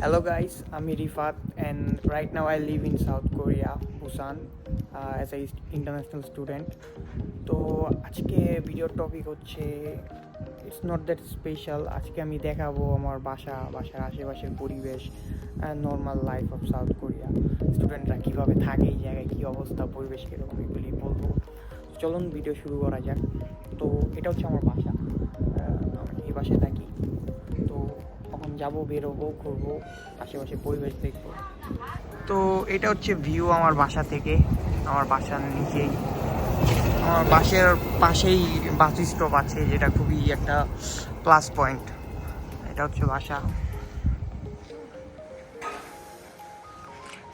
Hello guys, I'm Rifat and right now I live in South Korea, Busan as a international student. তো আজকে ভিডিওর topic হচ্ছে it's not that special. আজকে আমি দেখাবো আমার বাসার আশেপাশের পরিবেশ, normal life of south Korea. স্টুডেন্টরা কীভাবে থাকে, এই জায়গায় কী অবস্থা, পরিবেশ কীরকম, এগুলি বলবো। চলুন ভিডিও শুরু করা যাক। তো এটা হচ্ছে আমার বাসা, আমি এই বাসায় থাকি। তো এখন যাবো, বেরোবো, ঘুরবো, আশেপাশে পরিবেশ দেখবো। তো এটা হচ্ছে ভিউ আমার বাসা থেকে। আমার বাসার নিচেই, আমার বাসের পাশেই বাস স্টপ আছে, যেটা খুবই একটা প্লাস পয়েন্ট। এটা হচ্ছে বাসা।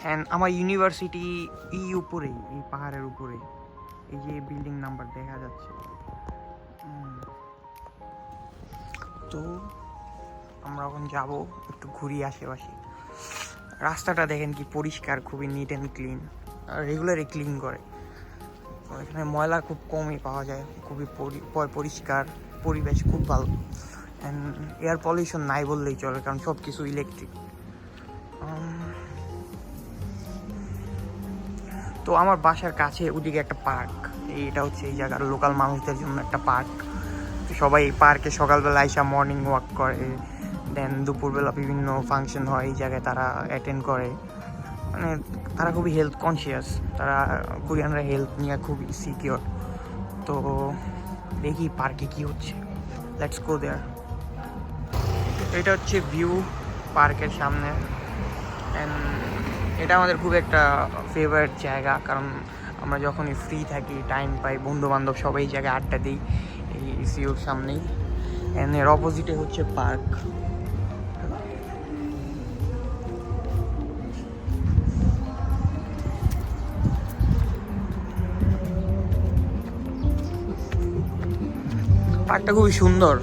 অ্যান্ড আমার ইউনিভার্সিটি এই উপরেই, এই পাহাড়ের উপরেই। এই যে বিল্ডিং নাম্বার দেখা যাচ্ছে। তো আমরা এখন যাব একটু ঘুরি আশেপাশে। রাস্তাটা দেখেন কি পরিষ্কার, খুবই নিট অ্যান্ড ক্লিন, রেগুলারই ক্লিন করে। তো এখানে ময়লা খুব কমই পাওয়া যায়, খুবই পরিষ্কার, পরিবেশ খুব ভালো। অ্যান্ড এয়ার পলিউশন নাই বললেই চলে, কারণ সব কিছু ইলেকট্রিক। তো আমার বাসার কাছে ওদিকে একটা পার্ক, এইটা হচ্ছে এই জায়গার লোকাল মানুষদের জন্য একটা পার্ক। সবাই এই পার্কে সকালবেলা আইসা মর্নিং ওয়াক করে, দেন দুপুরবেলা বিভিন্ন ফাংশন হয় এই জায়গায়, তারা অ্যাটেন্ড করে। মানে তারা খুবই হেলথ কনসিয়াস, তারা কোরিয়ানরা হেলথ নিয়ে খুবই সিকিওর। তো দেখি পার্কে কি হচ্ছে, লেটস গো দেয়ার। এটা হচ্ছে ভিউ পার্কের সামনে। অ্যান্ড এটা আমাদের খুব একটা ফেভারিট জায়গা, কারণ আমরা যখনই ফ্রি থাকি, টাইম পাই, বন্ধুবান্ধব সবাই এই জায়গায় আড্ডা দিই এই সিওর সামনেই। অ্যান্ড এর অপোজিটে হচ্ছে পার্ক। পার্কটা খুবই সুন্দর,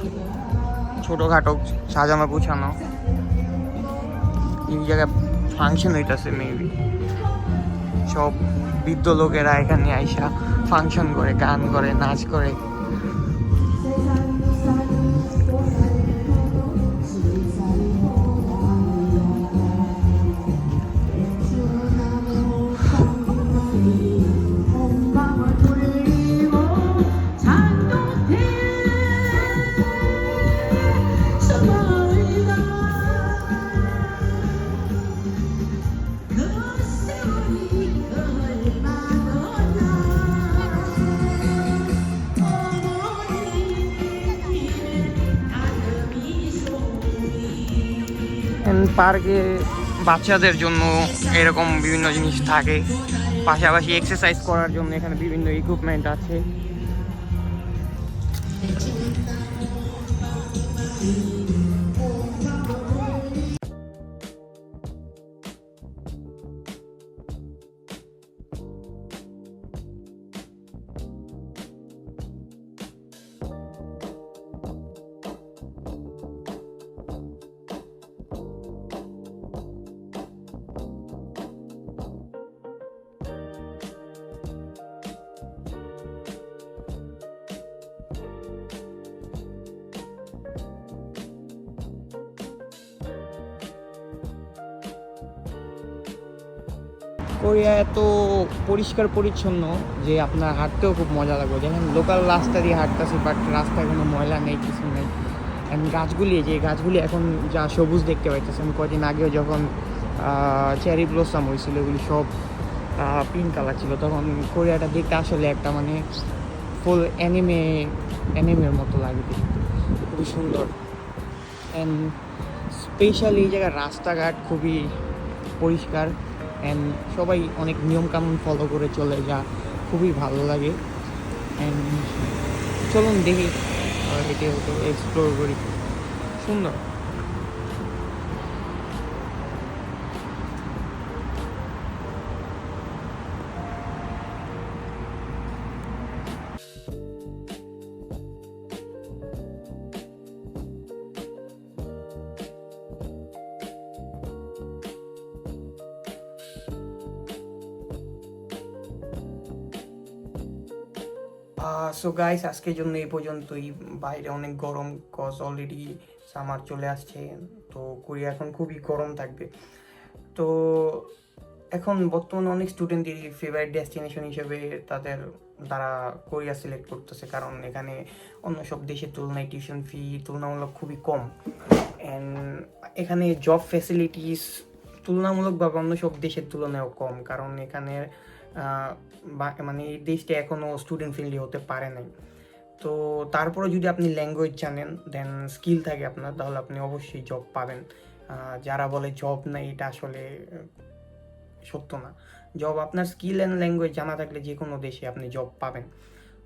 ছোটোখাটো, সাজানো গুছানো। এই জায়গায় ফাংশন হইতেছে মেবি, সব বৃদ্ধ লোকেরা এখানে আইসা ফাংশন করে, গান করে, নাচ করে। পার্কে বাচ্চাদের জন্য এরকম বিভিন্ন জিনিস থাকে, পাশাপাশি এক্সারসাইজ করার জন্য এখানে বিভিন্ন ইকুইপমেন্ট আছে। কোরিয়া এত পরিষ্কার পরিচ্ছন্ন যে আপনার হাঁটতেও খুব মজা লাগবে। যেমন লোকাল রাস্তা দিয়ে হাঁটতেছি, বাট রাস্তায় কোনো ময়লা নেই, কিছু নেই। অ্যান্ড গাছগুলি এখন যা সবুজ দেখতে পাইতেছে। আমি কদিন আগেও যখন চেরি ব্লসম হয়েছিল, এগুলি সব পিঙ্ক কালার ছিল। তখন কোরিয়াটা দেখতে আসলে একটা মানে ফুল অ্যানিমের মতো লাগে দেখতে, খুবই সুন্দর। অ্যান্ড স্পেশালি এই জায়গার রাস্তাঘাট খুবই পরিষ্কার, অ্যান্ড সবাই অনেক নিয়মকানুন ফলো করে চলে, যা খুবই ভালো লাগে। অ্যান্ড চলুন দেখি, এটা এক্সপ্লোর করি, সুন্দর। সো গাইস, আজকের জন্য এই পর্যন্তই। বাইরে অনেক গরম, কজ অলরেডি সামার চলে আসছে। তো কোরিয়া এখন খুবই গরম থাকবে। তো এখন বর্তমানে অনেক স্টুডেন্টেরই ফেভারিট ডেস্টিনেশন হিসেবে তারা কোরিয়া সিলেক্ট করতেছে, কারণ এখানে অন্য সব দেশের তুলনায় টিউশন ফি তুলনামূলক খুবই কম, অ্যান্ড এখানে জব ফ্যাসিলিটিস তুলনামূলকভাবে অন্য সব দেশের তুলনায়ও কম, কারণ এখানে মানে এই দেশটা এখনও স্টুডেন্ট ফ্রেন্ডলি হতে পারে নাই। তো তারপরে যদি আপনি ল্যাঙ্গুয়েজ জানেন, দেন স্কিল থাকে আপনার, তাহলে আপনি অবশ্যই জব পাবেন। যারা বলে জব নাই, এটা আসলে সত্য না। জব আপনার স্কিল অ্যান্ড ল্যাঙ্গুয়েজ জানা থাকলে যে কোনো দেশে আপনি জব পাবেন।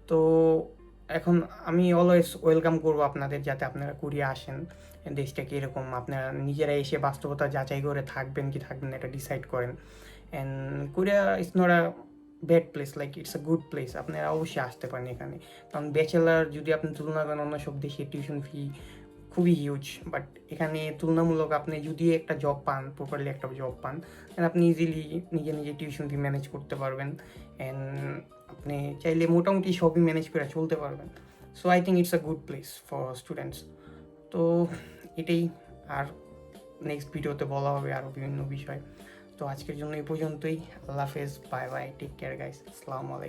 তো এখন আমি অলওয়েজ ওয়েলকাম করবো আপনাদের, যাতে আপনারা কোরিয়া আসেন। দেশটা কীরকম আপনারা নিজেরা এসে বাস্তবতা যাচাই করে থাকবেন কি থাকবেন না এটা ডিসাইড করেন। And Korea is not a bad place, like it's a good place. আপনারা অবশ্যই আসতে পারেন এখানে, কারণ ব্যাচেলার যদি আপনি তুলনা করেন অন্য সব দেশে টিউশন ফি খুবই হিউজ, বাট এখানে তুলনামূলক আপনি যদি একটা জব পান, প্রপারলি একটা জব পান, তাহলে আপনি ইজিলি নিজে টিউশন ফি ম্যানেজ করতে পারবেন, অ্যান্ড আপনি চাইলে মোটামুটি সবই ম্যানেজ করে চলতে পারবেন। So I think it's a good place for students. তো এটাই, আর নেক্সট ভিডিওতে বলা হবে আরও বিভিন্ন বিষয়। তো আজকের জন্য এই পর্যন্তই। আল্লাহ হাফেজ, bye bye, take care guys, আসসালামু আলাইকুম।